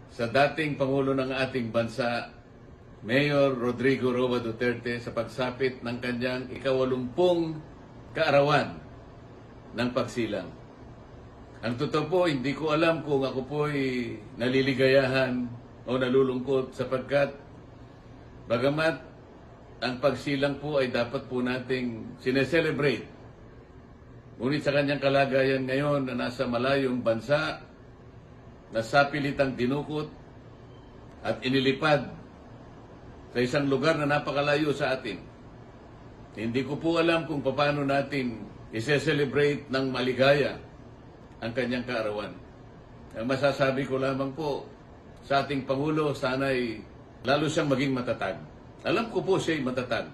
sa dating Pangulo ng ating bansa, Mayor Rodrigo Roa Duterte, sa pagsapit ng kanyang ika-80 kaarawan ng pagsilang. Ang totoo po, hindi ko alam kung ako po'y naliligayahan o nalulungkot sapagkat bagamat ang pagsilang po ay dapat po nating sineselebrate. Ngunit sa kanyang kalagayan ngayon na nasa malayong bansa, nasapilitang dinukot at inilipad sa isang lugar na napakalayo sa atin. Hindi ko po alam kung paano natin i-celebrate ng maligaya ang kanyang kaarawan. Ang masasabi ko lamang po sa ating Pangulo, sana'y lalo siyang maging matatag. Alam ko po siya'y matatag.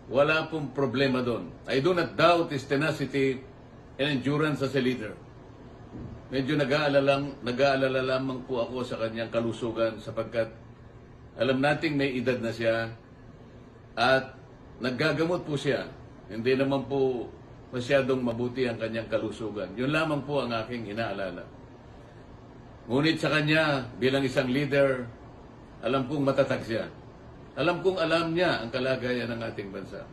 Wala pong problema doon. I do not doubt his tenacity and endurance as a leader. Medyo nag-aalala lamang po ako sa kanyang kalusugan sapagkat alam nating may edad na siya at naggagamot po siya. Hindi naman po masyadong mabuti ang kanyang kalusugan. Yun lamang po ang aking inaalala. Ngunit sa kanya, bilang isang leader, alam kong matatag siya. Alam kong alam niya ang kalagayan ng ating bansa.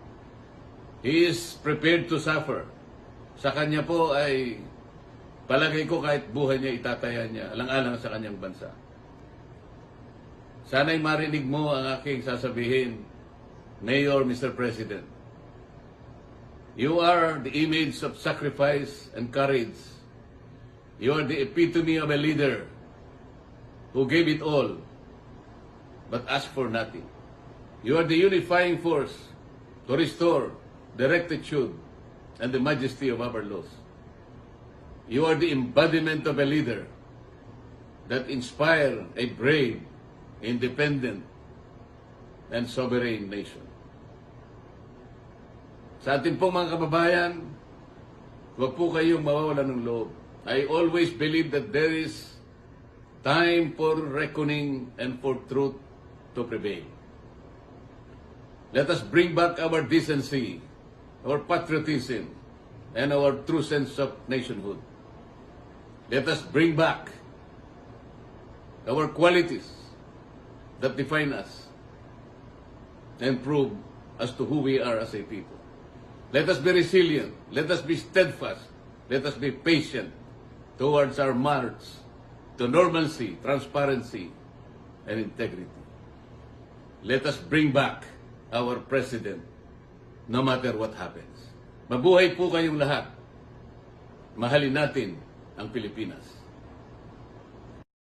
He is prepared to suffer. Sa kanya po ay palagay ko kahit buhay niya itataya niya, alang-alang sa kanyang bansa. Sana'y marinig mo ang aking sasabihin, Mayor, Mr. President. You are the image of sacrifice and courage. You are the epitome of a leader who gave it all but asked for nothing. You are the unifying force to restore the rectitude and the majesty of our laws. You are the embodiment of a leader that inspires a brave, independent, and sovereign nation. Sa ating pong mga kababayan, huwag po kayong mawawalan ng loob. I always believe that there is time for reckoning and for truth to prevail. Let us bring back our decency, our patriotism, and our true sense of nationhood. Let us bring back our qualities that define us and prove as to who we are as a people. Let us be resilient. Let us be steadfast. Let us be patient towards our march to normalcy, transparency, and integrity. Let us bring back our president no matter what happens. Mabuhay po kayong lahat. Mahalin natin ang Pilipinas.